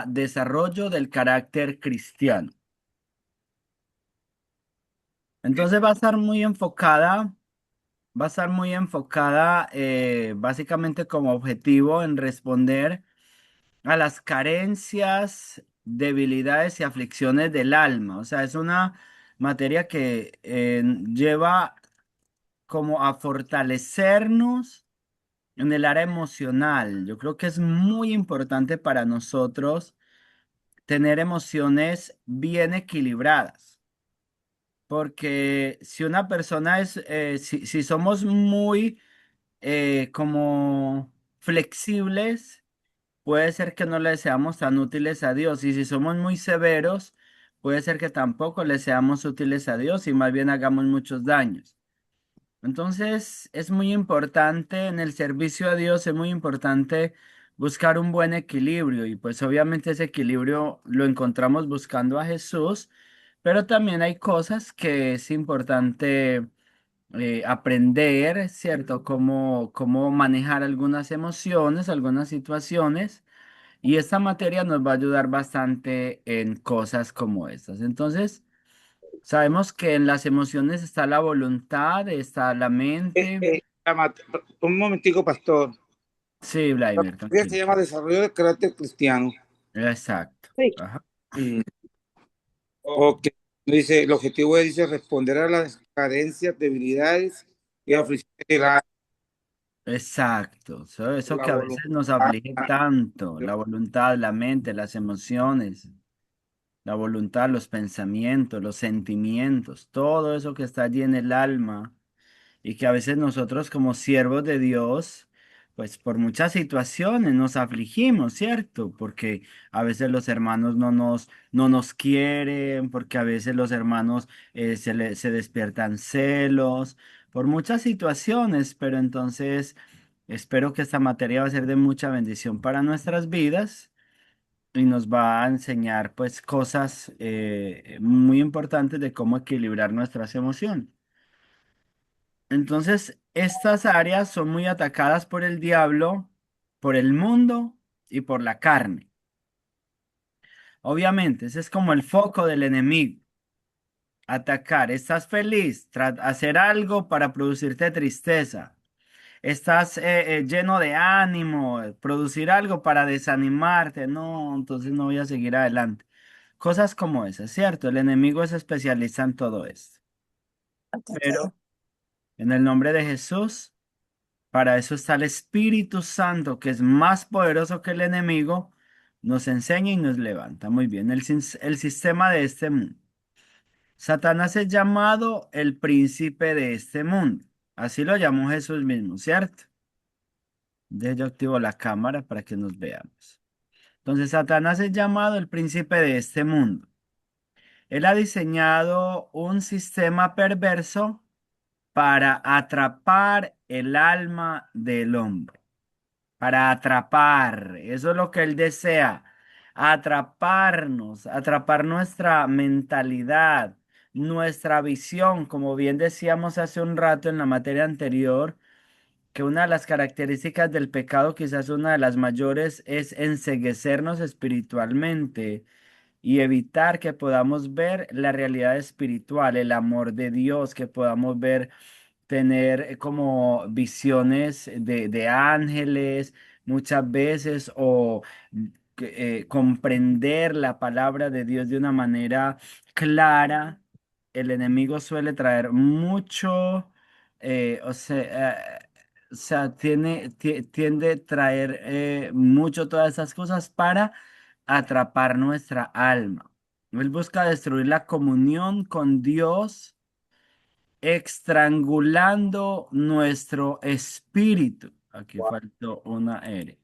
desarrollo del carácter cristiano. Entonces va a estar muy enfocada básicamente como objetivo en responder a las carencias, debilidades y aflicciones del alma. O sea, es una materia que lleva como a fortalecernos en el área emocional. Yo creo que es muy importante para nosotros tener emociones bien equilibradas. Porque si una persona si somos muy como flexibles, puede ser que no le seamos tan útiles a Dios. Y si somos muy severos, puede ser que tampoco le seamos útiles a Dios y más bien hagamos muchos daños. Entonces, es muy importante en el servicio a Dios, es muy importante buscar un buen equilibrio y pues obviamente ese equilibrio lo encontramos buscando a Jesús, pero también hay cosas que es importante aprender, ¿cierto? Cómo manejar algunas emociones, algunas situaciones y esta materia nos va a ayudar bastante en cosas como estas. Entonces, sabemos que en las emociones está la voluntad, está la mente. Un momentico, pastor. Sí, Vladimir, Se tranquilo. llama desarrollo del carácter cristiano. Exacto. Sí. Ajá. Mm. Ok. Dice, el objetivo es dice, responder a las carencias, debilidades y aflicciones del alma, Exacto. Eso la que a veces voluntad. nos aflige tanto, la voluntad, la mente, las emociones, la voluntad, los pensamientos, los sentimientos, todo eso que está allí en el alma. Y que a veces nosotros como siervos de Dios, pues por muchas situaciones nos afligimos, ¿cierto? Porque a veces los hermanos no nos quieren, porque a veces los hermanos se despiertan celos, por muchas situaciones, pero entonces espero que esta materia va a ser de mucha bendición para nuestras vidas. Y nos va a enseñar pues cosas muy importantes de cómo equilibrar nuestras emociones. Entonces, estas áreas son muy atacadas por el diablo, por el mundo y por la carne. Obviamente, ese es como el foco del enemigo. Atacar. ¿Estás feliz? Hacer algo para producirte tristeza. Estás lleno de ánimo, producir algo para desanimarte. No, entonces no voy a seguir adelante. Cosas como esas, ¿cierto? El enemigo es especialista en todo esto. Pero en el nombre de Jesús. Para eso está el Espíritu Santo, que es más poderoso que el enemigo, nos enseña y nos levanta. Muy bien, el sistema de este mundo. Satanás es llamado el príncipe de este mundo. Así lo llamó Jesús mismo, ¿cierto? Yo activo la cámara para que nos veamos. Entonces, Satanás es llamado el príncipe de este mundo. Él ha diseñado un sistema perverso para atrapar el alma del hombre. Para atrapar. Eso es lo que Él desea. Atraparnos, atrapar nuestra mentalidad, nuestra visión, como bien decíamos hace un rato en la materia anterior, que una de las características del pecado, quizás una de las mayores, es enceguecernos espiritualmente y evitar que podamos ver la realidad espiritual, el amor de Dios, que podamos ver tener como visiones de ángeles muchas veces o comprender la palabra de Dios de una manera clara. El enemigo suele traer mucho, o sea, tiende a traer mucho todas esas cosas para atrapar nuestra alma. Él busca destruir la comunión con Dios estrangulando nuestro espíritu. Aquí faltó una R.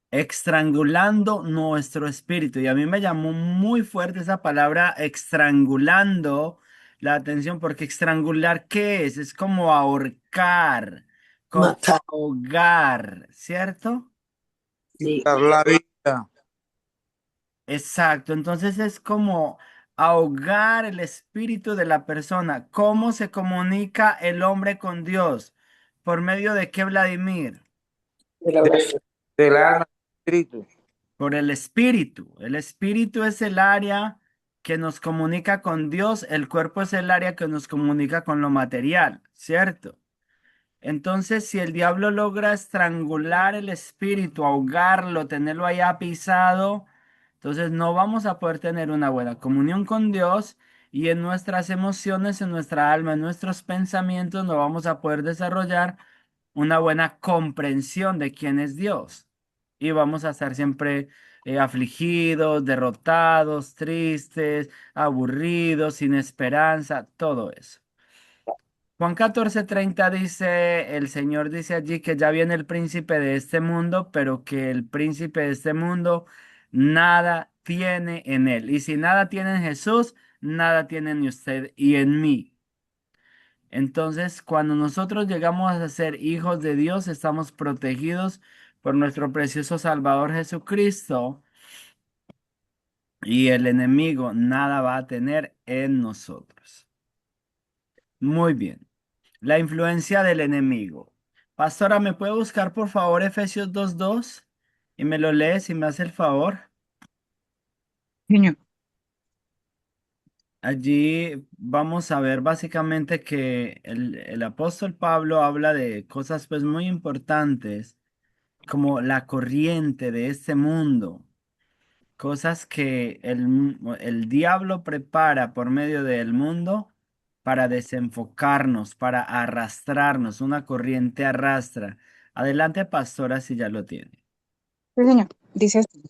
Estrangulando nuestro espíritu. Y a mí me llamó muy fuerte esa palabra estrangulando la atención, porque estrangular, ¿qué es? Es como ahorcar, como Matar. ahogar, ¿cierto? Sí. Quitar la vida. Exacto, entonces es como ahogar el espíritu de la persona. ¿Cómo se comunica el hombre con Dios? ¿Por medio de qué, Vladimir? De la- Del alma. Espíritu. Por el espíritu. El espíritu es el área que nos comunica con Dios, el cuerpo es el área que nos comunica con lo material, ¿cierto? Entonces, si el diablo logra estrangular el espíritu, ahogarlo, tenerlo allá pisado, entonces no vamos a poder tener una buena comunión con Dios y en nuestras emociones, en nuestra alma, en nuestros pensamientos, no vamos a poder desarrollar una buena comprensión de quién es Dios. Y vamos a estar siempre afligidos, derrotados, tristes, aburridos, sin esperanza, todo eso. Juan 14:30 dice, el Señor dice allí que ya viene el príncipe de este mundo, pero que el príncipe de este mundo nada tiene en él. Y si nada tiene en Jesús, nada tiene en usted y en mí. Entonces, cuando nosotros llegamos a ser hijos de Dios, estamos protegidos por nuestro precioso Salvador Jesucristo y el enemigo nada va a tener en nosotros. Muy bien. La influencia del enemigo. Pastora, ¿me puede buscar por favor Efesios 2:2? Y me lo lees y me hace el favor. Señor. Allí vamos a ver básicamente que el apóstol Pablo habla de cosas pues muy importantes como la corriente de este mundo, cosas que el diablo prepara por medio del mundo para desenfocarnos, para arrastrarnos, una corriente arrastra. Adelante, pastora, si ya lo tiene. Sí, señor. Dice así,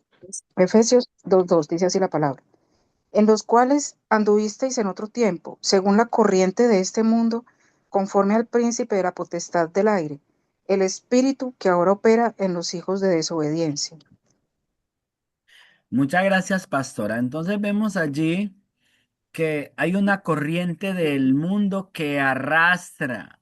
Efesios 2:2, dice así la palabra. En los cuales anduvisteis en otro tiempo, según la corriente de este mundo, conforme al príncipe de la potestad del aire, el espíritu que ahora opera en los hijos de desobediencia. Muchas gracias, pastora. Entonces vemos allí que hay una corriente del mundo que arrastra.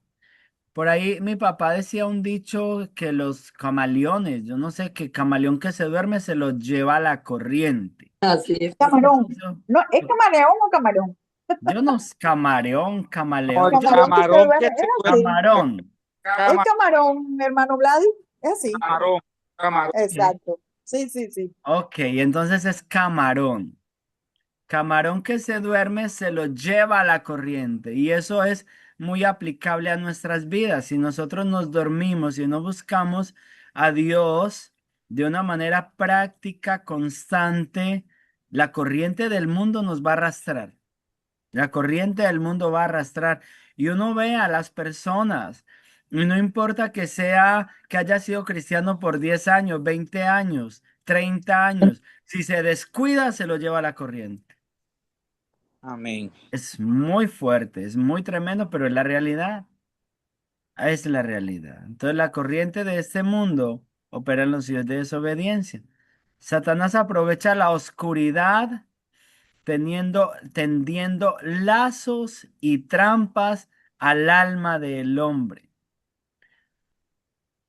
Por ahí mi papá decía un dicho que los camaleones, yo no sé, que camaleón que se duerme se lo lleva la corriente. Así es. Camarón. Yo, No, ¿es camaleón o camarón? yo no sé, camareón, No, camaleón, el yo Camarón que se camarón duerme, que es se duerme. así. camarón. Es Cama- camarón, mi hermano Vladi. Es así. Camarón. Camarón. Exacto. Sí, sí, sí. Ok, entonces es camarón. Camarón que se duerme se lo lleva a la corriente y eso es muy aplicable a nuestras vidas. Si nosotros nos dormimos y no buscamos a Dios de una manera práctica, constante, la corriente del mundo nos va a arrastrar. La corriente del mundo va a arrastrar y uno ve a las personas y no importa que sea, que haya sido cristiano por 10 años, 20 años, 30 años, si se descuida se lo lleva a la corriente. Amén. Es muy fuerte, es muy tremendo, pero es la realidad. Es la realidad. Entonces la corriente de este mundo opera en los hijos de desobediencia. Satanás aprovecha la oscuridad tendiendo lazos y trampas al alma del hombre.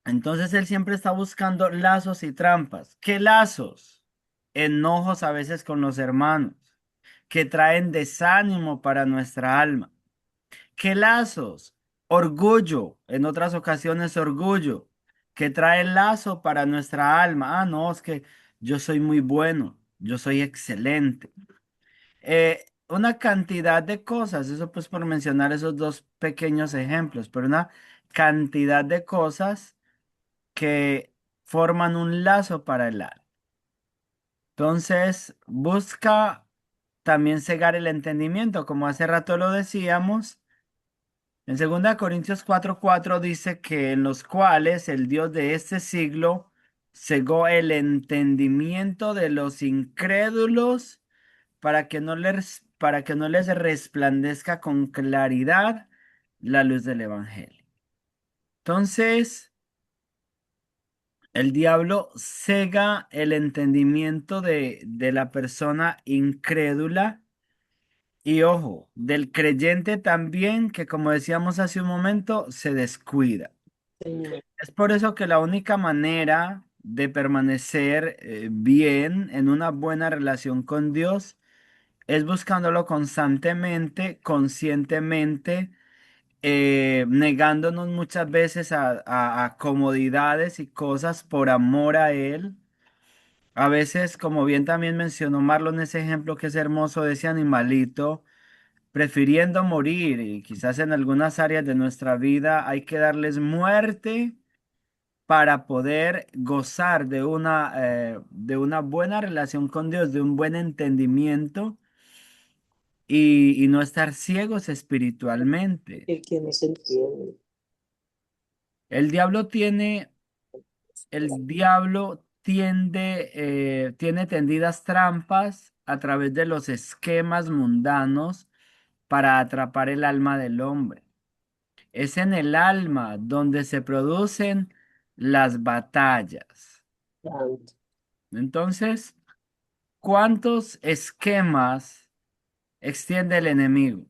Entonces él siempre está buscando lazos y trampas. ¿Qué lazos? Enojos a veces con los hermanos, que traen desánimo para nuestra alma. ¿Qué lazos? Orgullo, en otras ocasiones orgullo, que trae lazo para nuestra alma. Ah, no, es que yo soy muy bueno, yo soy excelente. Una cantidad de cosas, eso pues por mencionar esos dos pequeños ejemplos, pero una cantidad de cosas que forman un lazo para el alma. Entonces, busca también cegar el entendimiento, como hace rato lo decíamos. En 2 Corintios 4:4 dice que en los cuales el Dios de este siglo cegó el entendimiento de los incrédulos para que no les resplandezca con claridad la luz del Evangelio. Entonces, el diablo cega el entendimiento de la persona incrédula y ojo, del creyente también, que como decíamos hace un momento, se descuida. Señor. Es por eso que la única manera de permanecer bien en una buena relación con Dios es buscándolo constantemente, conscientemente, negándonos muchas veces a comodidades y cosas por amor a Él. A veces, como bien también mencionó Marlon, ese ejemplo que es hermoso de ese animalito, prefiriendo morir, y quizás en algunas áreas de nuestra vida hay que darles muerte para poder gozar de una buena relación con Dios, de un buen entendimiento y no estar ciegos espiritualmente. El que no se entiende. El diablo tiene, el diablo tiene tendidas trampas a través de los esquemas mundanos para atrapar el alma del hombre. Es en el alma donde se producen las batallas. Tanto. Entonces, ¿cuántos esquemas extiende el enemigo?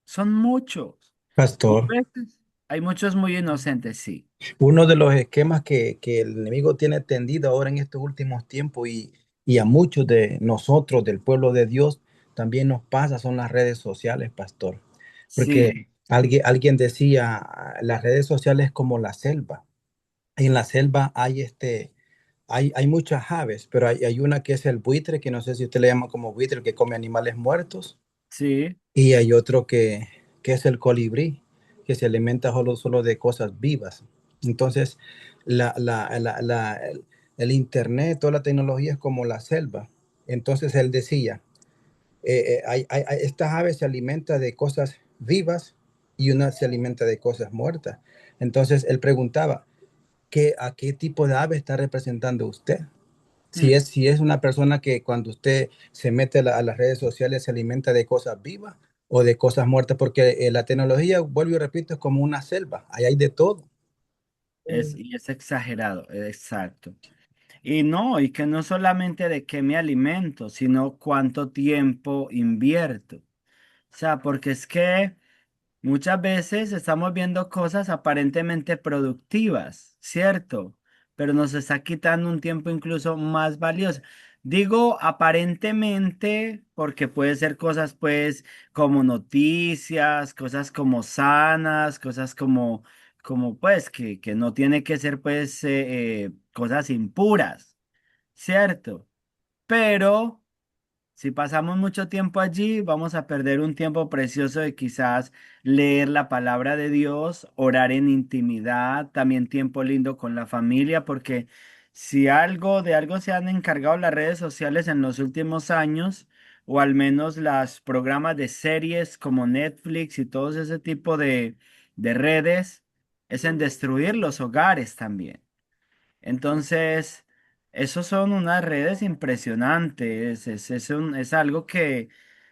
Son muchos. Y a Pastor, veces hay muchos muy inocentes, sí. uno de los esquemas que el enemigo tiene tendido ahora en estos últimos tiempos y a muchos de nosotros, del pueblo de Dios, también nos pasa, son las redes sociales, pastor. Sí, Porque alguien decía, las redes sociales como la selva. En la selva hay muchas aves, pero hay una que es el buitre, que no sé si usted le llama como buitre, el que come animales muertos. sí, Y hay otro que es el colibrí, que se alimenta solo de cosas vivas. Entonces, el Internet, toda la tecnología es como la selva. Entonces, él decía, estas aves se alimentan de cosas vivas y una se alimenta de cosas muertas. Entonces, él preguntaba, ¿a qué tipo de ave está representando usted? mm, Si es una persona que cuando usted se mete a las redes sociales se alimenta de cosas vivas o de cosas muertas, porque la tecnología, vuelvo y repito, es como una selva, ahí hay de todo. y es exagerado, exacto. Y no, y que no solamente de qué me alimento, sino cuánto tiempo invierto. O sea, porque es que muchas veces estamos viendo cosas aparentemente productivas, ¿cierto? Pero nos está quitando un tiempo incluso más valioso. Digo aparentemente porque puede ser cosas pues como noticias, cosas como sanas, cosas como pues que no tiene que ser pues cosas impuras, ¿cierto? Pero... Si pasamos mucho tiempo allí, vamos a perder un tiempo precioso de quizás leer la palabra de Dios, orar en intimidad, también tiempo lindo con la familia, porque si algo de algo se han encargado las redes sociales en los últimos años, o al menos los programas de series como Netflix y todo ese tipo de redes, es en destruir los hogares también. Entonces, esos son unas redes impresionantes. Es algo que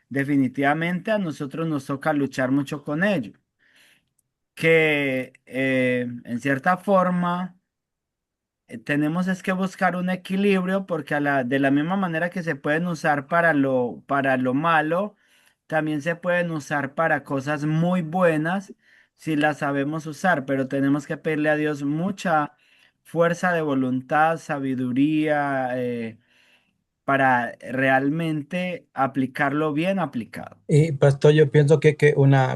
definitivamente a nosotros nos toca luchar mucho con ello. Que en cierta forma tenemos es que buscar un equilibrio porque de la misma manera que se pueden usar para lo malo, también se pueden usar para cosas muy buenas si las sabemos usar, pero tenemos que pedirle a Dios mucha fuerza de voluntad, sabiduría, para realmente aplicarlo bien aplicado. Y pastor, yo pienso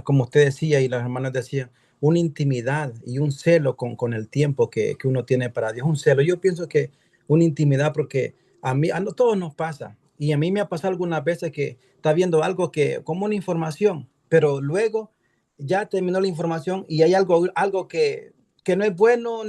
como usted decía y las hermanas decían, una intimidad y un celo con el tiempo que uno tiene para Dios, un celo. Yo pienso que una intimidad, porque a no todos nos pasa, y a mí me ha pasado algunas veces que está viendo algo como una información, pero luego ya terminó la información y hay algo que no es bueno,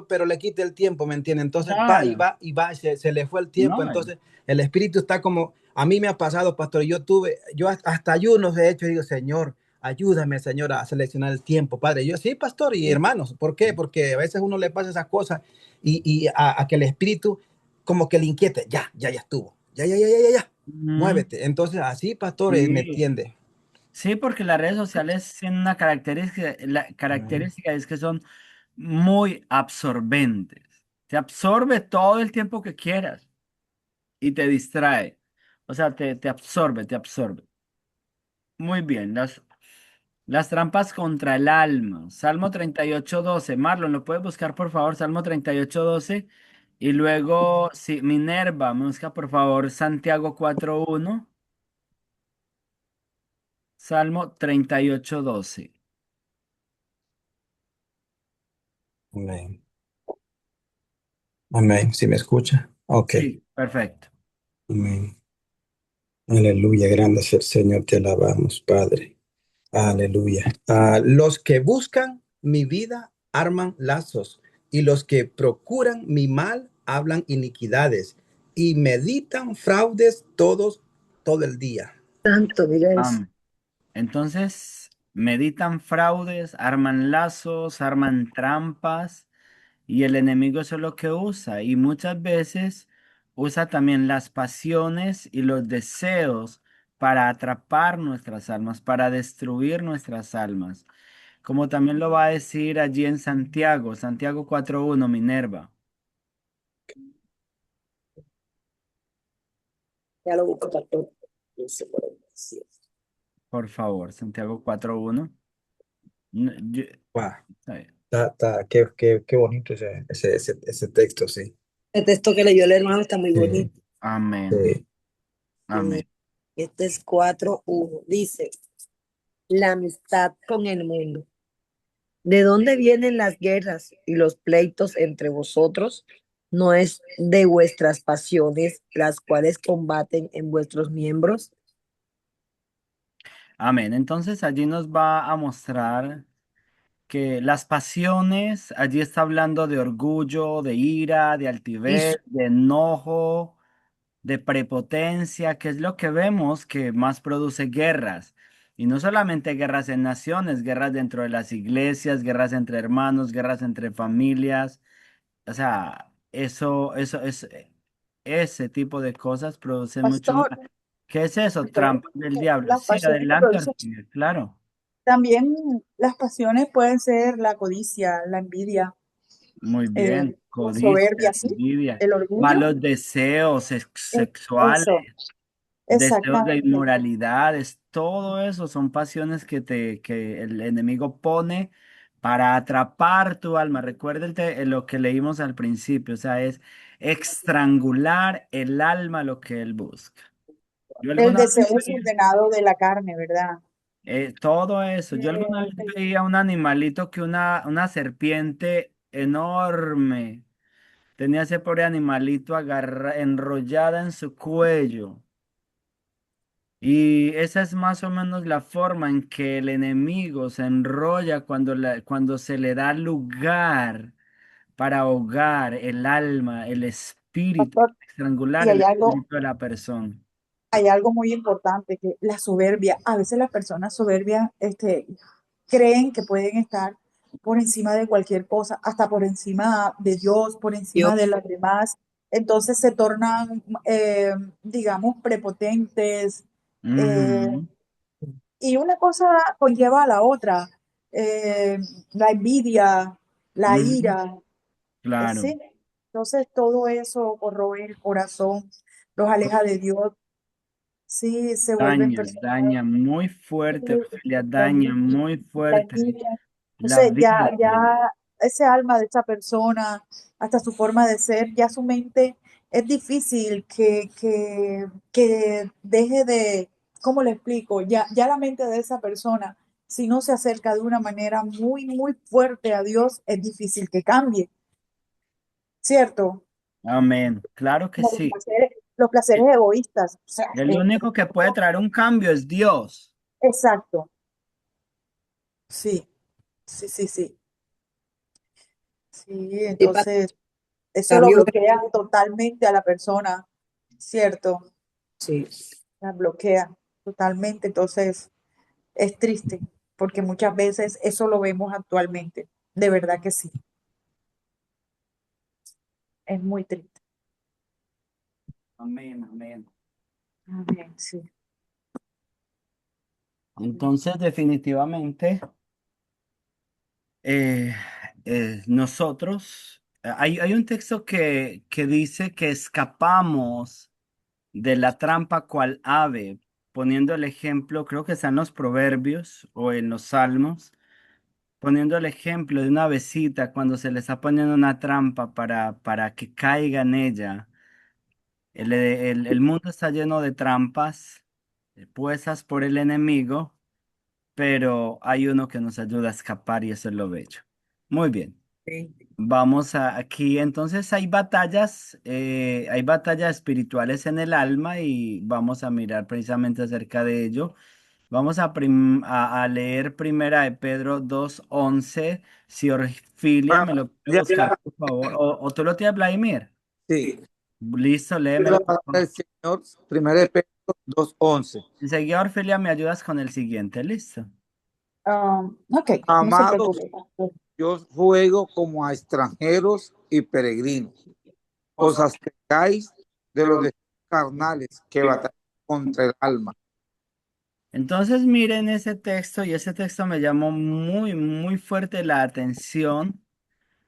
pero le quita el tiempo, ¿me entiende? Entonces Claro, y se le fue el tiempo, no, entonces el espíritu está como, a mí me ha pasado, pastor, yo hasta ayunos he hecho, digo, Señor, ayúdame, Señor, a seleccionar el tiempo, Padre. Yo, sí, pastor, y hermanos, ¿por qué? Porque a veces uno le pasa esas cosas y a que el espíritu como que le inquiete, ya estuvo, ya, ujú, muévete. Entonces, así, pastor, me sí. entiende. Sí, porque las redes sociales tienen una característica, la Amén. característica es que son muy absorbentes. Te absorbe todo el tiempo que quieras y te distrae. O sea, te absorbe, te absorbe. Muy bien, las trampas contra el alma. Salmo 38:12. Marlon, ¿lo puedes buscar, por favor? Salmo 38:12. Y luego, sí, Minerva, me busca, por favor, Santiago 4:1. Salmo 38:12. Amén. Amén. ¿Sí me escucha? Ok. Sí. Perfecto. Amén. Aleluya, grande es el Señor, te alabamos, Padre. Aleluya. Los que buscan mi vida arman lazos y los que procuran mi mal hablan iniquidades y meditan fraudes todo el día. Santo, mira eso. Amén. Entonces, meditan fraudes, arman lazos, arman trampas y el enemigo eso es lo que usa y muchas veces usa también las pasiones y los deseos para atrapar nuestras almas, para destruir nuestras almas, como también lo va a decir allí en Santiago, Santiago 4:1, Minerva, Ya lo busco, pastor. Dice por ahí, sí. por favor, Santiago 4:1. No, Wow, está bien. qué bonito ese texto, sí. El texto que leyó el hermano está muy Sí, bonito. Amén, sí. amén. Este es 4:1. Dice, la amistad con el mundo. ¿De dónde vienen las guerras y los pleitos entre vosotros? ¿No es de vuestras pasiones las cuales combaten en vuestros miembros? Amén. Entonces allí nos va a mostrar que las pasiones, allí está hablando de orgullo, de ira, de Y altivez, de enojo, de prepotencia, que es lo que vemos que más produce guerras. Y no solamente guerras en naciones, guerras dentro de las iglesias, guerras entre hermanos, guerras entre familias. O sea, ese tipo de cosas producen mucho más. Pastor, ¿Qué es eso? pastor, Trampas del diablo. las Sí, pasiones que adelante, producen. Arturo, claro. También las pasiones pueden ser la codicia, la envidia, Muy bien. la Codicia, soberbia, ¿sí? envidia, El orgullo. malos deseos sexuales, Eso, deseos de exactamente. inmoralidades, todo eso son pasiones que el enemigo pone para atrapar tu alma. Recuérdate lo que leímos al principio, o sea, es estrangular el alma lo que él busca. Yo El alguna deseo vez veía desordenado de la carne, ¿verdad? todo eso. Yo alguna vez Eh, veía un animalito que una serpiente enorme tenía ese pobre animalito enrollada en su cuello. Y esa es más o menos la forma en que el enemigo se enrolla cuando se le da lugar para ahogar el alma, el espíritu, Pastor, estrangular y el espíritu de la persona. hay algo muy importante, que la soberbia, a veces las personas soberbias creen que pueden estar por encima de cualquier cosa, hasta por encima de Dios, por Dios, encima de los demás. Entonces se tornan, digamos, prepotentes, eh, Ujú, y una cosa conlleva a la otra. eh, la envidia, la ujú, ira, claro, ¿sí? Entonces todo eso corroe el corazón, los aleja de Dios, sí, se vuelven personas. daña muy fuerte, Ofelia, La daña envidia, muy la fuerte envidia. la Entonces, vida. ya ese alma de esa persona, hasta su forma de ser, ya su mente, es difícil que deje de, ¿cómo le explico? Ya la mente de esa persona, si no se acerca de una manera muy, muy fuerte a Dios, es difícil que cambie, ¿cierto? Amén, claro que Como sí. los placeres egoístas. O sea, El único que puede traer un cambio es Dios. exacto. Sí, sí, sí, sí. Sí, sí, pa- entonces eso lo cambio, bloquea totalmente a la persona, ¿cierto? sí. La bloquea totalmente. Entonces es triste porque muchas veces eso lo vemos actualmente. De verdad que sí, es muy triste. Amén, amén. Amén, sí. Entonces, definitivamente, eh, nosotros, hay un texto que dice que escapamos de la trampa cual ave, poniendo el ejemplo, creo que está en los Proverbios o en los Salmos, poniendo el ejemplo de una avecita cuando se le está poniendo una trampa para que caiga en ella. El mundo está lleno de trampas puestas por el enemigo, pero hay uno que nos ayuda a escapar y eso es lo bello. Muy bien. Sí. Vamos a aquí, entonces hay batallas espirituales en el alma y vamos a mirar precisamente acerca de ello. Vamos a leer primera de Pedro 2:11. Si Orfilia Ah, me lo puede ya buscar, por favor. O tú lo tienes, Vladimir. sí. Listo, La léemelo, por palabra favor. del Señor, 1 de Pedro 2:11. Enseguida, Orfilia, me ayudas con el siguiente. Listo. Ok, no se Amados, preocupe. yo os ruego como a extranjeros y peregrinos, os abstengáis de los deseos carnales que batallan contra el alma. Entonces, miren ese texto y ese texto me llamó muy, muy fuerte la atención.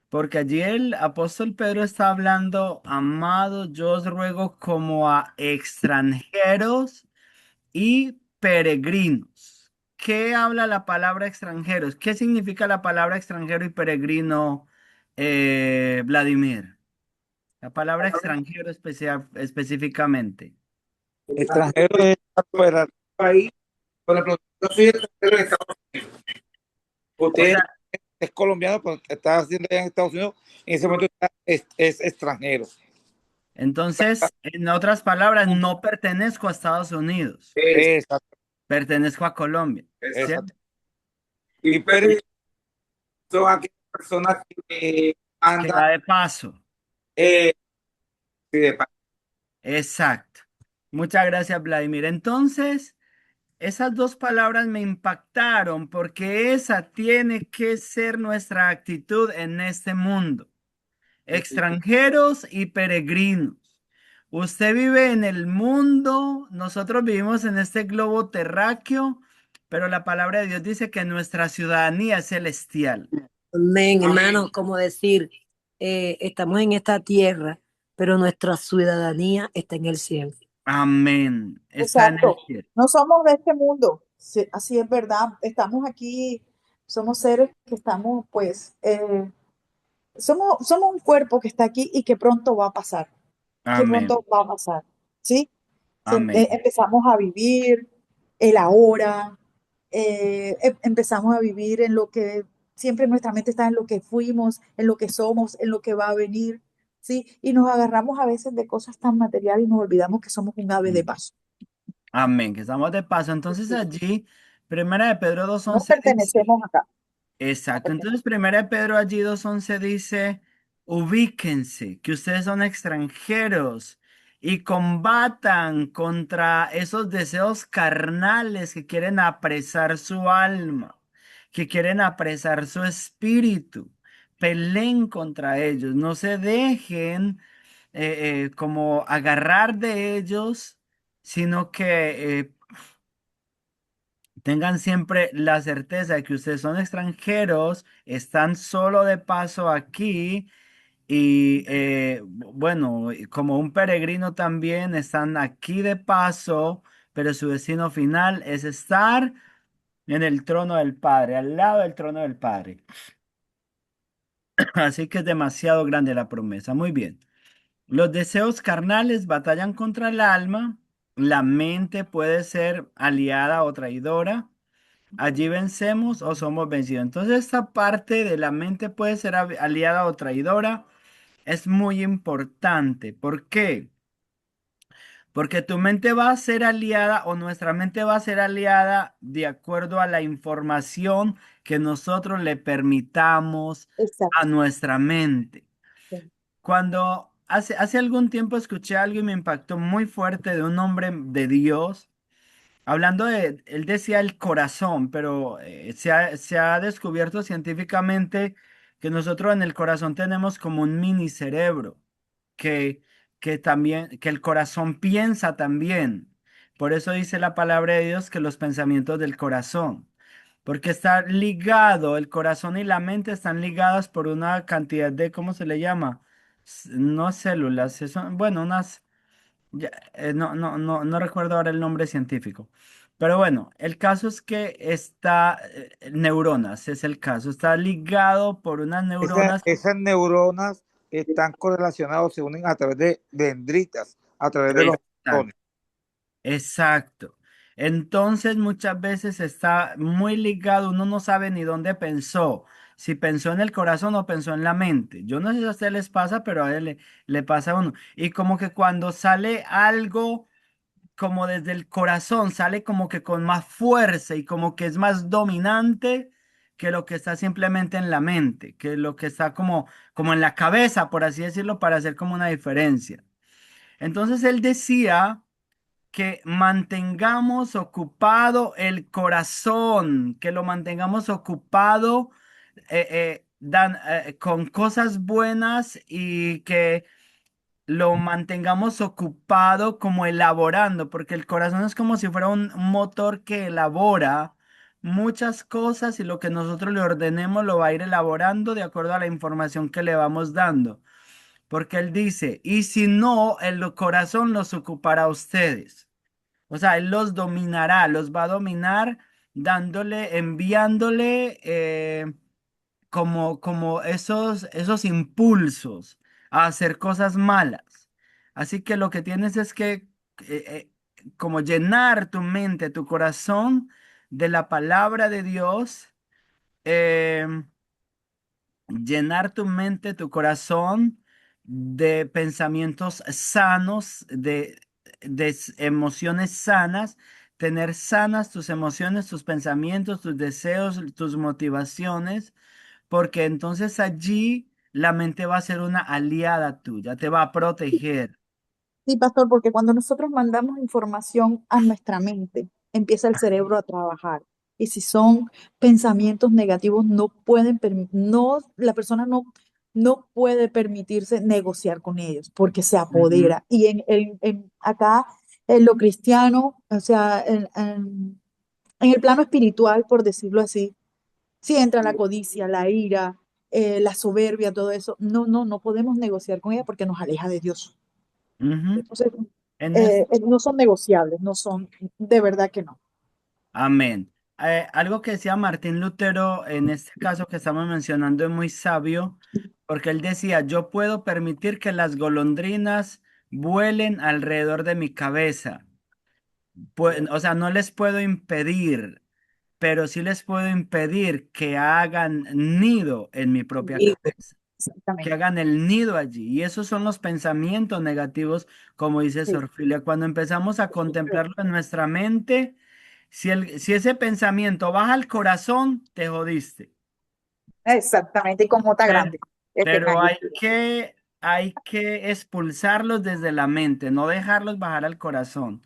Porque allí el apóstol Pedro está hablando, amados, yo os ruego como a extranjeros y peregrinos. ¿Qué habla la palabra extranjeros? ¿Qué significa la palabra extranjero y peregrino, Vladimir? La palabra extranjero específicamente. Extranjeros es fuera del país. Por ejemplo, yo soy extranjero en Estados Unidos. O Usted sea, es colombiano, pero está haciendo allá en Estados Unidos. En ese momento es extranjero. entonces, en otras palabras, no pertenezco a Estados Unidos, Exacto, pertenezco a Colombia, exacto. ¿cierto? Y peregrinos son aquellas personas que Que andan va de paso. eh, de país. Exacto. Muchas gracias, Vladimir. Entonces, esas dos palabras me impactaron porque esa tiene que ser nuestra actitud en este mundo. Extranjeros y peregrinos. Usted vive en el mundo, nosotros vivimos en este globo terráqueo, pero la palabra de Dios dice que nuestra ciudadanía es celestial. Amén, hermano, como decir, estamos en esta tierra, pero nuestra ciudadanía está en el cielo. Amén. Está en el Exacto. cielo. No somos de este mundo. Sí, así es verdad. Estamos aquí, somos seres que estamos, pues, somos un cuerpo que está aquí y que pronto va a pasar. Que Amén. pronto va a pasar. ¿Sí? Amén. Empezamos a vivir el ahora, empezamos a vivir en lo que siempre nuestra mente está en lo que fuimos, en lo que somos, en lo que va a venir, ¿sí? Y nos agarramos a veces de cosas tan materiales y nos olvidamos que somos un ave de paso. Amén, que estamos de paso. Entonces allí, Primera de Pedro dos No once dice, pertenecemos acá. No exacto. pertenecemos. Entonces Primera de Pedro allí 2:11 dice, ubíquense, que ustedes son extranjeros y combatan contra esos deseos carnales que quieren apresar su alma, que quieren apresar su espíritu. Peleen contra ellos, no se dejen como agarrar de ellos, sino que tengan siempre la certeza de que ustedes son extranjeros, están solo de paso aquí y bueno, y como un peregrino también están aquí de paso, pero su destino final es estar en el trono del Padre, al lado del trono del Padre. Así que es demasiado grande la promesa. Muy bien. Los deseos carnales batallan contra el alma. La mente puede ser aliada o traidora. Allí vencemos o somos vencidos. Entonces, esta parte de la mente puede ser aliada o traidora. Es muy importante. ¿Por qué? Porque tu mente va a ser aliada o nuestra mente va a ser aliada de acuerdo a la información que nosotros le permitamos a Exacto. nuestra mente. Cuando hace algún tiempo escuché algo y me impactó muy fuerte de un hombre de Dios, hablando de, él decía el corazón, pero se ha descubierto científicamente que nosotros en el corazón tenemos como un mini cerebro, que, que también, que el corazón piensa también. Por eso dice la palabra de Dios que los pensamientos del corazón. Porque está ligado, el corazón y la mente están ligadas por una cantidad de, ¿cómo se le llama? No células, son, bueno, unas, no recuerdo ahora el nombre científico. Pero bueno, el caso es que está, neuronas, es el caso, está ligado por unas neuronas. Esas neuronas están correlacionadas, se unen a través de dendritas, a través de los Exacto. neurones. Exacto. Entonces muchas veces está muy ligado, uno no sabe ni dónde pensó. si pensó en el corazón o pensó en la mente. Yo no sé si a ustedes les pasa, pero a él le pasa a uno. Y como que cuando sale algo como desde el corazón, sale como que con más fuerza y como que es más dominante que lo que está simplemente en la mente, que lo que está como en la cabeza, por así decirlo, para hacer como una diferencia. Entonces él decía que mantengamos ocupado el corazón, que lo mantengamos ocupado con cosas buenas y que lo mantengamos ocupado como elaborando, porque el corazón es como si fuera un motor que elabora muchas cosas y lo que nosotros le ordenemos lo va a ir elaborando de acuerdo a la información que le vamos dando. Porque él dice, y si no, el corazón los ocupará a ustedes. O sea, él los dominará, los va a dominar dándole, enviándole como esos impulsos a hacer cosas malas. Así que lo que tienes es que como llenar tu mente, tu corazón de la palabra de Dios, em, llenar tu mente, tu corazón de pensamientos sanos, de emociones sanas, tener sanas tus emociones, tus pensamientos, tus deseos, tus motivaciones, porque entonces allí la mente va a ser una aliada tuya, te va a proteger. Sí, pastor, porque cuando nosotros mandamos información a nuestra mente, empieza el cerebro a trabajar. Y si son pensamientos negativos, no pueden no, la persona no puede permitirse negociar con ellos porque se Ujú, apodera. Y acá, en lo cristiano, o sea, en el plano espiritual, por decirlo así, si entra la codicia, la ira, la soberbia, todo eso, no podemos negociar con ella porque nos aleja de Dios. ujú. Entonces, En es- no son negociables, no son, de verdad que no. Amén. Algo que decía Martín Lutero en este caso que estamos mencionando es muy sabio, porque él decía, yo puedo permitir que las golondrinas vuelen alrededor de mi cabeza. O sea, no les puedo impedir, pero sí les puedo impedir que hagan nido en mi propia Y, cabeza, que exactamente. hagan el nido allí. Y esos son los pensamientos negativos, como dice Sí, Sorfilia. Cuando empezamos a contemplarlo en nuestra mente, si ese pensamiento baja al corazón, te jodiste. exactamente, y con J Pero, grande, en pero mayúscula. hay que expulsarlos desde la mente, no dejarlos bajar al corazón.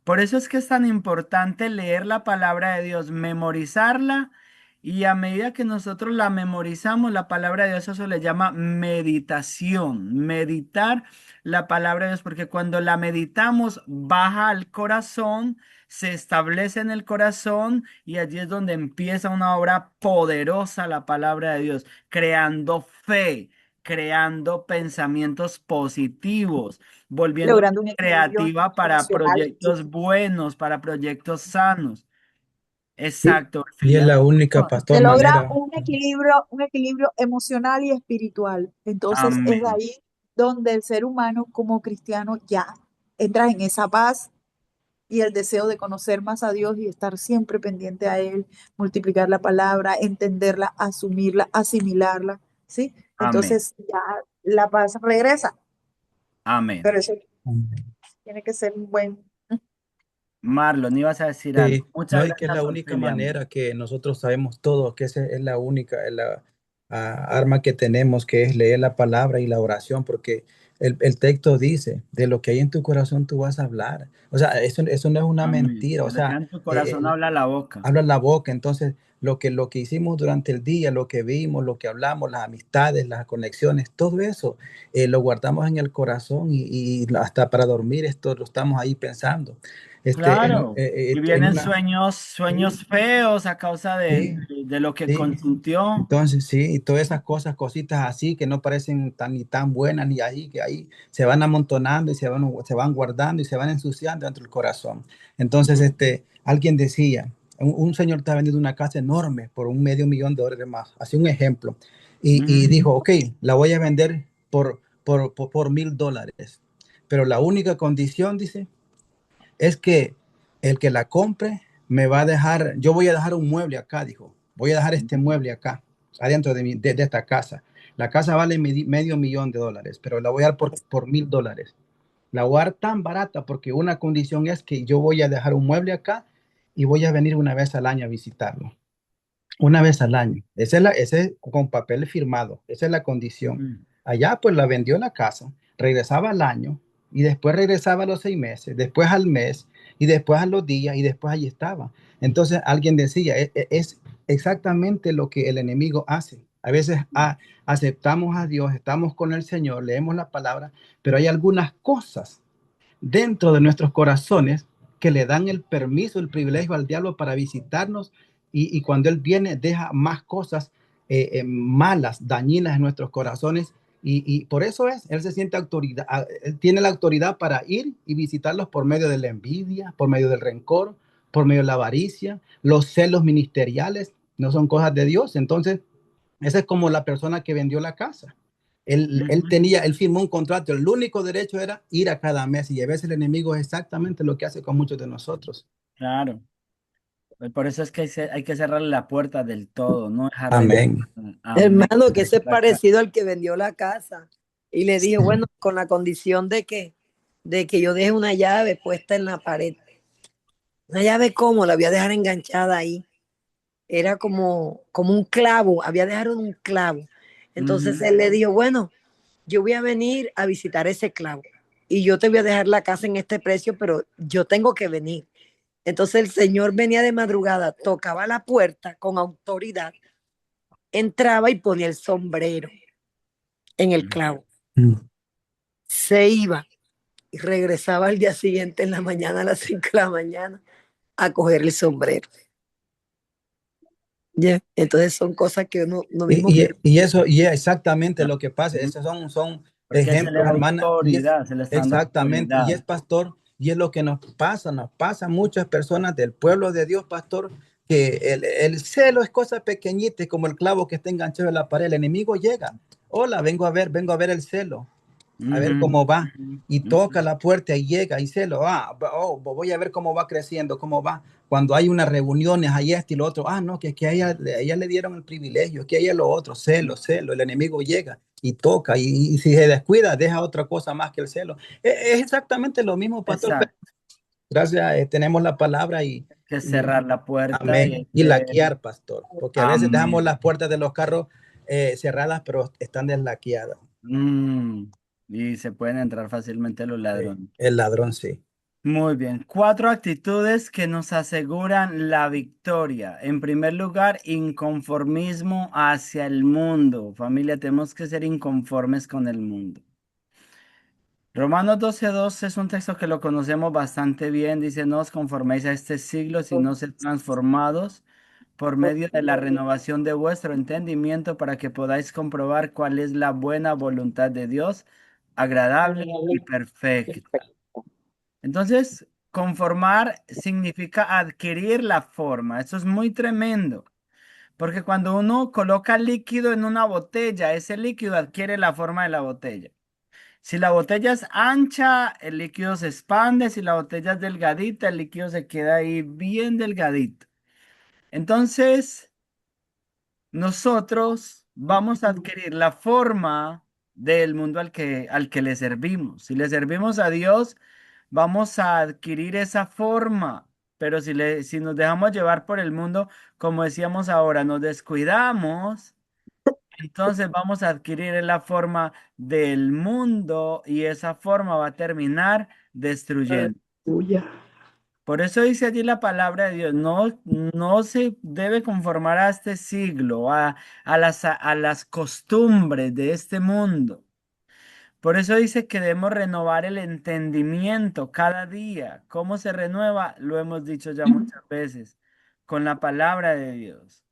Por eso es que es tan importante leer la palabra de Dios, memorizarla y a medida que nosotros la memorizamos, la palabra de Dios, eso se le llama meditación, meditar la palabra de Dios, porque cuando la meditamos baja al corazón, se establece en el corazón y allí es donde empieza una obra poderosa la palabra de Dios, creando fe, creando pensamientos positivos, volviendo Logrando un equilibrio creativa para emocional. proyectos buenos, para proyectos sanos. Y, Exacto, y es Filia. la única, Se pastor, logra manera. un equilibrio emocional y espiritual. Entonces es Amén, ahí donde el ser humano como cristiano ya entra en esa paz y el deseo de conocer más a Dios y estar siempre pendiente a Él, multiplicar la palabra, entenderla, asumirla, asimilarla, ¿sí? amén, Entonces ya la paz regresa, amén. pero eso tiene que ser un buen... Marlon, ibas a decir algo. Sí, Muchas no, y que es gracias, la única Orfilia. manera que nosotros sabemos todo, que esa es la única arma que tenemos, que es leer la palabra y la oración, porque el texto dice, de lo que hay en tu corazón tú vas a hablar. O sea, eso no es una Amén. mentira, o De lo que sea, en tu corazón habla la boca. habla la boca. Entonces, lo que hicimos durante el día, lo que vimos, lo que hablamos, las amistades, las conexiones, todo eso lo guardamos en el corazón y hasta para dormir esto lo estamos ahí pensando. Claro. Y En vienen una, sueños sí, feos a causa sí, de lo que sí. consintió. Entonces, sí, y todas esas cosas, cositas así que no parecen ni tan buenas ni ahí, que ahí se van amontonando y se van guardando y se van ensuciando dentro del corazón. Entonces, alguien decía, un señor está vendiendo una casa enorme por $500,000 más, así un ejemplo, y Ujú. dijo, ok, la voy a vender por $1,000, pero la única condición, dice, es que el que la compre me va a dejar, yo voy a dejar un mueble acá, dijo, voy a dejar este mueble acá. adentro de esta casa. La casa vale medio millón de dólares, pero la voy a dar por $1,000. La voy a dar tan barata porque una condición es que yo voy a dejar un mueble acá y voy a venir una vez al año a visitarlo. Una vez al año. Ese es con papel firmado. Esa es la condición. Mm. Allá pues la vendió la casa, regresaba al año y después regresaba a los 6 meses, después al mes y después a los días y después allí estaba. Entonces alguien decía, es exactamente lo que el enemigo hace. A veces aceptamos a Dios, estamos con el Señor, leemos la palabra, pero hay algunas cosas dentro de nuestros corazones que le dan el permiso, el privilegio al diablo para visitarnos y cuando él viene deja más cosas malas, dañinas en nuestros corazones y por eso él se siente autoridad, él tiene la autoridad para ir y visitarlos por medio de la envidia, por medio del rencor, por medio de la avaricia, los celos ministeriales, no son cosas de Dios. Entonces, esa es como la persona que vendió la casa. Él firmó un contrato, el único derecho era ir a cada mes y a veces el enemigo es exactamente lo que hace con muchos de nosotros. Claro. Por eso es que hay que cerrar la puerta del todo, no dejarle Amén. amén. Hermano, que ese es parecido al que vendió la casa. Y le dije, bueno, con la condición de que yo deje una llave puesta en la pared. Una llave cómo, la voy a dejar enganchada ahí. Era como un clavo, había dejado un clavo. Entonces él le dijo, bueno, yo voy a venir a visitar ese clavo y yo te voy a dejar la casa en este precio, pero yo tengo que venir. Entonces el señor venía de madrugada, tocaba la puerta con autoridad, entraba y ponía el sombrero en el clavo. Se iba y regresaba al día siguiente en la mañana, a las 5 de la mañana, a coger el sombrero. ¿Ya? Entonces son cosas que uno mismo quiere. Y eso, y es exactamente lo que pasa. Esos son Porque se le ejemplos, da hermana. autoridad, se le está dando Exactamente. Y autoridad. es pastor, y es lo que nos pasa a muchas personas del pueblo de Dios, pastor, que el celo es cosa pequeñita, como el clavo que está enganchado en la pared. El enemigo llega. Hola, vengo a ver el celo, a ver Ujú, cómo va. ujú, Y toca ujú. la puerta y llega y celo. Voy a ver cómo va creciendo, cómo va. Cuando hay unas reuniones, hay esto y lo otro. No, que a ella le dieron el privilegio, que a ella lo otro, celo. El enemigo llega y toca y si se descuida, deja otra cosa más que el celo. Es exactamente lo mismo, pastor. Pero Exacto. gracias, tenemos la palabra Hay que cerrar la puerta y amén. hay Y que... laquear, pastor, porque a veces dejamos las Amén. puertas de los carros cerradas, pero están deslaqueadas. Mm, y se pueden entrar fácilmente los ladrones. El ladrón, sí. Muy bien. 4 actitudes que nos aseguran la victoria. En primer lugar, inconformismo hacia el mundo. Familia, tenemos que ser inconformes con el mundo. Romanos 12:2 es un texto que lo conocemos bastante bien. Dice, no os conforméis a este siglo, sino sed transformados por medio de la renovación de vuestro entendimiento para que podáis comprobar cuál es la buena voluntad de Dios, agradable y perfecta. Entonces, conformar significa adquirir la forma. Eso es muy tremendo, porque cuando uno coloca líquido en una botella, ese líquido adquiere la forma de la botella. Si la botella es ancha, el líquido se expande. Si la botella es delgadita, el líquido se queda ahí bien delgadito. Entonces, nosotros vamos a adquirir la forma del mundo al que le servimos. Si le servimos a Dios, vamos a adquirir esa forma. Pero si nos dejamos llevar por el mundo, como decíamos ahora, nos descuidamos, entonces vamos a adquirir la forma del mundo y esa forma va a terminar destruyendo. Aleluya. Por eso dice allí la palabra de Dios, no se debe conformar a este siglo, a las costumbres de este mundo. Por eso dice que debemos renovar el entendimiento cada día. ¿Cómo se renueva? Lo hemos dicho ya muchas veces, con la palabra de Dios.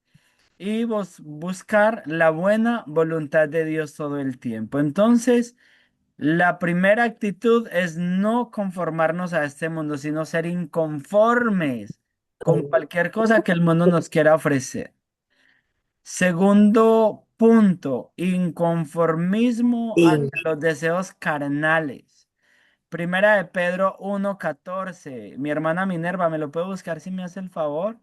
Y buscar la buena voluntad de Dios todo el tiempo. Entonces, la primera actitud es no conformarnos a este mundo, sino ser inconformes con cualquier cosa que el mundo nos quiera ofrecer. Segundo punto, inconformismo Y ante los deseos carnales. Primera de Pedro 1:14. Mi hermana Minerva, ¿me lo puede buscar si me hace el favor?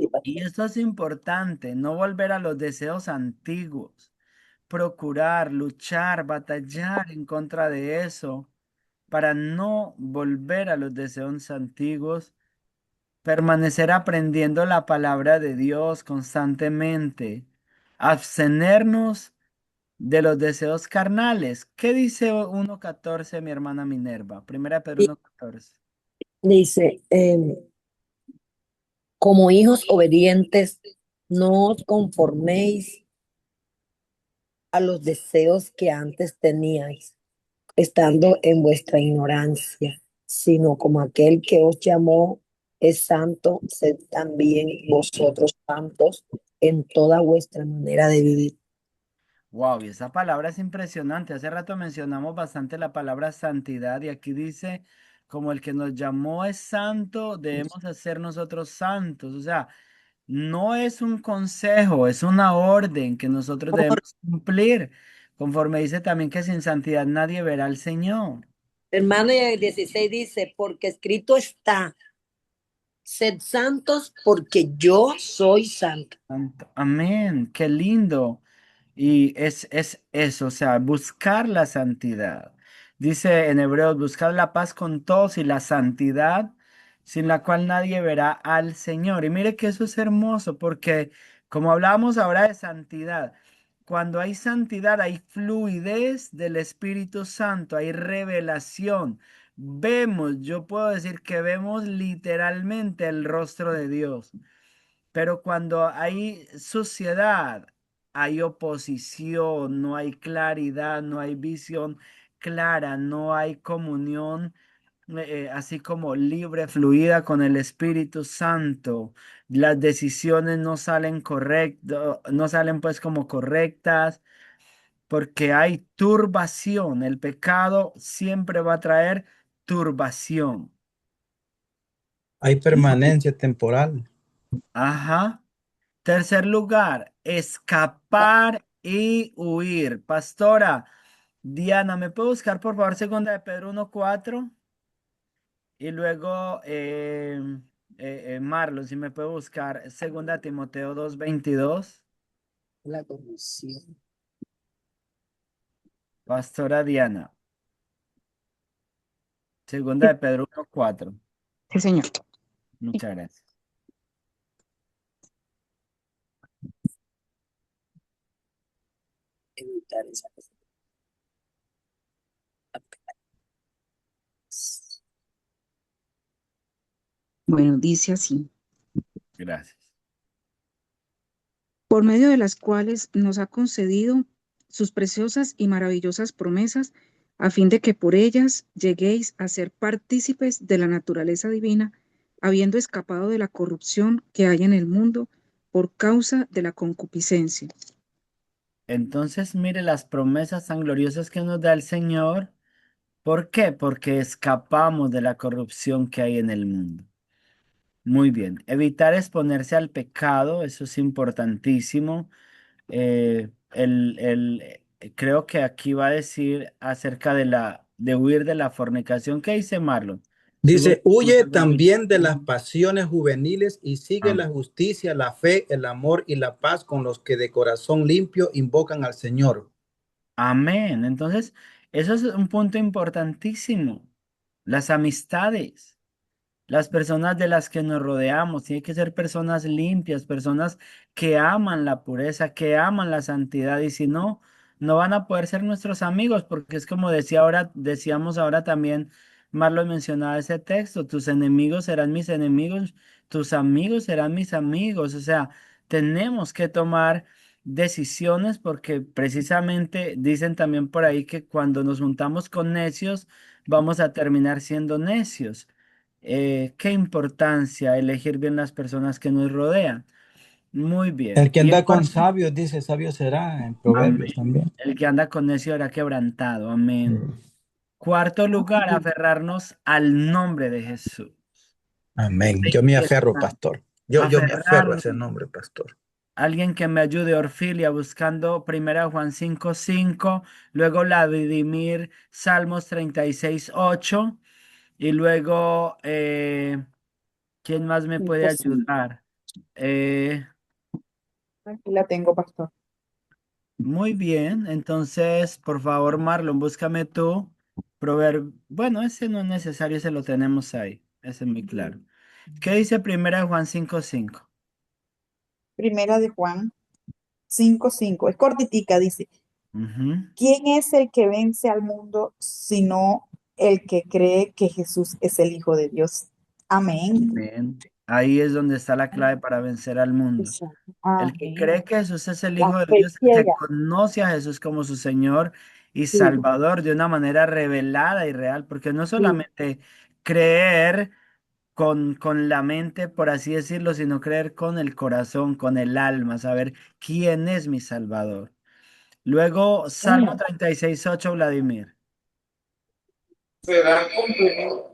Sí, Y pastor. esto es importante, no volver a los deseos antiguos, procurar, luchar, batallar en contra de eso, para no volver a los deseos antiguos, permanecer aprendiendo la palabra de Dios constantemente, abstenernos de los deseos carnales. ¿Qué dice 1:14, mi hermana Minerva? Primera Pedro Y 1:14. dice, como hijos obedientes, no os conforméis a los deseos que antes teníais, estando en vuestra ignorancia, sino como aquel que os llamó es santo, sed también vosotros santos en toda vuestra manera de vivir. Wow, y esa palabra es impresionante. Hace rato mencionamos bastante la palabra santidad y aquí dice, como el que nos llamó es santo, debemos hacer nosotros santos. O sea, no es un consejo, es una orden que nosotros debemos cumplir, conforme dice también que sin santidad nadie verá al Señor. Hermano, y el 16 dice, porque escrito está, sed santos porque yo soy santo. Amén, qué lindo. Y es eso, o sea, buscar la santidad. Dice en Hebreos, buscar la paz con todos y la santidad, sin la cual nadie verá al Señor. Y mire que eso es hermoso, porque como hablábamos ahora de santidad, cuando hay santidad hay fluidez del Espíritu Santo, hay revelación. Vemos, yo puedo decir que vemos literalmente el rostro de Dios. Pero cuando hay suciedad, hay oposición, no hay claridad, no hay visión clara, no hay comunión, así como libre, fluida con el Espíritu Santo. Las decisiones no salen correctas, no salen pues como correctas, porque hay turbación. El pecado siempre va a traer turbación. Hay permanencia temporal. Ajá. Tercer lugar, escapar y huir. Pastora Diana, ¿me puede buscar por favor segunda de Pedro 1:4? Y luego Marlon, si me puede buscar segunda de Timoteo 2:22. La corrupción. Pastora Diana, segunda de Pedro 1:4. Sí, señor. Muchas gracias. Evitar esa cosa. Bueno, dice así, Gracias. por medio de las cuales nos ha concedido sus preciosas y maravillosas promesas, a fin de que por ellas lleguéis a ser partícipes de la naturaleza divina, habiendo escapado de la corrupción que hay en el mundo por causa de la concupiscencia. Entonces, mire las promesas tan gloriosas que nos da el Señor. ¿Por qué? Porque escapamos de la corrupción que hay en el mundo. Muy bien. Evitar exponerse al pecado, eso es importantísimo. Creo que aquí va a decir acerca de huir de la fornicación. ¿Qué dice Marlon? Segundo Dice, huye Timoteo 2:20. también de las pasiones juveniles y sigue la Am- justicia, la fe, el amor y la paz con los que de corazón limpio invocan al Señor. Amén. Entonces, eso es un punto importantísimo. Las amistades. Las personas de las que nos rodeamos, tienen que ser personas limpias, personas que aman la pureza, que aman la santidad, y si no, no van a poder ser nuestros amigos, porque es como decía ahora, decíamos ahora también, Marlon mencionaba ese texto, tus enemigos serán mis enemigos, tus amigos serán mis amigos, o sea, tenemos que tomar decisiones porque precisamente dicen también por ahí que cuando nos juntamos con necios, vamos a terminar siendo necios. Qué importancia elegir bien las personas que nos rodean. Muy El bien. que Y en anda con cuarto, sabios, dice, sabio será en Proverbios amén. también. El que anda con necio será quebrantado. Amén. Mm. Cuarto lugar, aferrarnos al nombre de Jesús. Amén. Hay Yo me que aferro, estar- pastor. Yo me aferro a Aferrarnos. ese nombre, pastor. Alguien que me ayude, Orfilia, buscando primera Juan 5:5, luego Vladimir, Salmos 36:8, y luego, ¿quién más me puede 5:5. ayudar? Eh, Aquí la tengo, pastor. Muy bien, entonces, por favor, Marlon, búscame tú. Bueno, ese no es necesario, ese lo tenemos ahí. Ese es muy claro. ¿Qué dice Primera de Juan 5:5? Primera de Juan 5:5. Es cortitica, dice. Ujú. ¿Quién es el que vence al mundo sino el que cree que Jesús es el Hijo de Dios? Amén. Bien. Ahí es donde está la clave para vencer al mundo. Exacto. El que Amén. cree que Jesús es el La Hijo de fe Dios ciega. reconoce a Jesús como su Señor y Sí, Salvador de una manera revelada y real, porque no sí. solamente creer con la mente, por así decirlo, sino creer con el corazón, con el alma, saber quién es mi Salvador. Luego, Salmo Amén. 36:8, Vladimir. Serán cumplidos.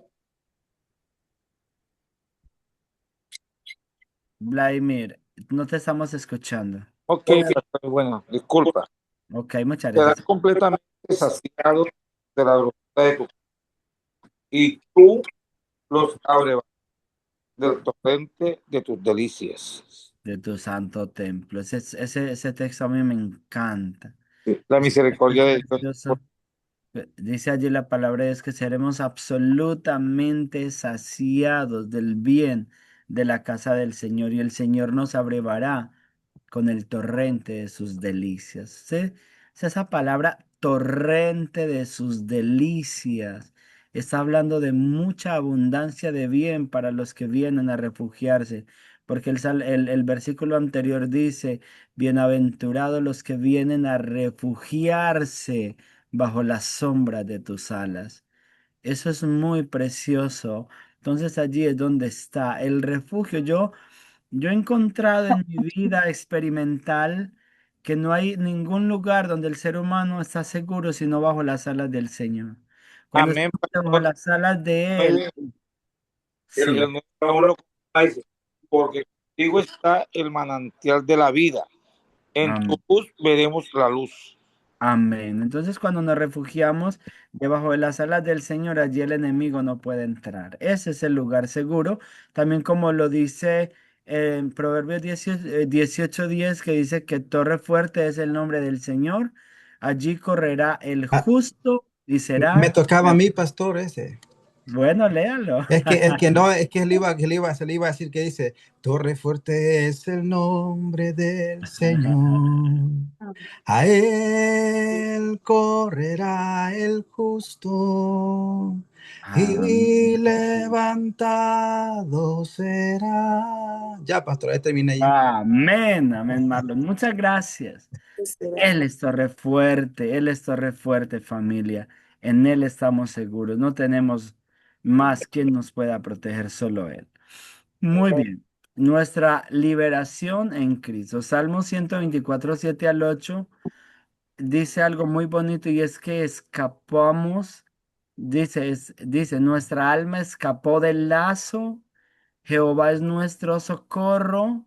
Vladimir, no te estamos escuchando. Ok, pastor, bueno, disculpa. Ok, muchas Serás gracias. completamente saciado de la dulzura de tu y tú los abrevarás del torrente de tus delicias. De tu santo templo. Ese texto a mí me encanta. Sí, la Es misericordia de Dios. precioso. Dice allí la palabra es que seremos absolutamente saciados del bien de la casa del Señor y el Señor nos abrevará con el torrente de sus delicias. ¿Sí? Es esa palabra torrente de sus delicias. Está hablando de mucha abundancia de bien para los que vienen a refugiarse, porque el versículo anterior dice, bienaventurados los que vienen a refugiarse bajo la sombra de tus alas. Eso es muy precioso. Entonces allí es donde está el refugio. Yo he encontrado en mi vida experimental que no hay ningún lugar donde el ser humano está seguro sino bajo las alas del Señor. Cuando Amén, estamos bajo pastor. las alas de Muy Él, bien. sí. El nuestro aún lo dice, porque contigo está el manantial de la vida. En tu Amén. luz veremos la luz. Amén. Entonces, cuando nos refugiamos debajo de las alas del Señor, allí el enemigo no puede entrar. Ese es el lugar seguro. También como lo dice en Proverbios 18:10, que dice que torre fuerte es el nombre del Señor. Allí correrá el Ah, justo y me será... tocaba a mí, pastor, ese. Bueno, léalo. Es que no, es que se le iba a decir que dice, Torre fuerte es el nombre del Señor. A él correrá el justo y Amén. levantado será. Ya, pastor, ahí terminé ya. Amén, amén, Marlon. Muchas gracias. Él es torre fuerte, familia. En Él estamos seguros. No tenemos más quien nos pueda proteger, solo Él. Muy bien. Nuestra liberación en Cristo. Salmo 124, 7 al 8 dice algo muy bonito y es que escapamos. Dice, nuestra alma escapó del lazo. Jehová es nuestro socorro.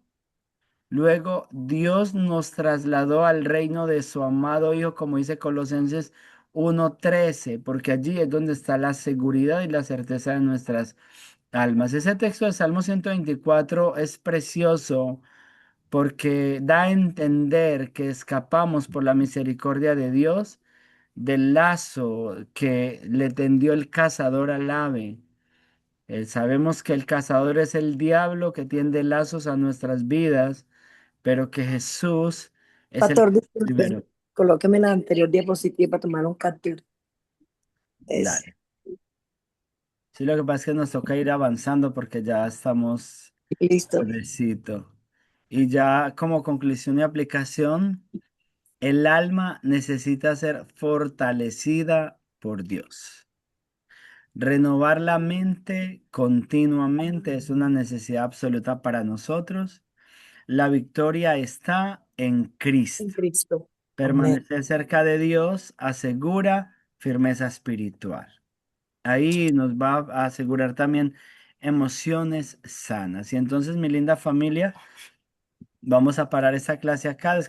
Luego Dios nos trasladó al reino de su amado Hijo, como dice Colosenses 1:13, porque allí es donde está la seguridad y la certeza de nuestras almas. Ese texto de Salmo 124 es precioso porque da a entender que escapamos por la misericordia de Dios del lazo que le tendió el cazador al ave. Sabemos que el cazador es el diablo que tiende lazos a nuestras vidas, pero que Jesús es el Pastor, que nos disculpe, liberó. colóqueme la anterior diapositiva para tomar un capture. Es Dale. Sí, lo que pasa es que nos toca ir avanzando porque ya estamos listo. tardecito. Y ya como conclusión y aplicación, el alma necesita ser fortalecida por Dios. Renovar la mente continuamente es una necesidad absoluta para nosotros. La victoria está en En Cristo. Cristo. Amén. Permanecer cerca de Dios asegura firmeza espiritual. Ahí nos va a asegurar también emociones sanas. Y entonces, mi linda familia, vamos a parar esta clase acá.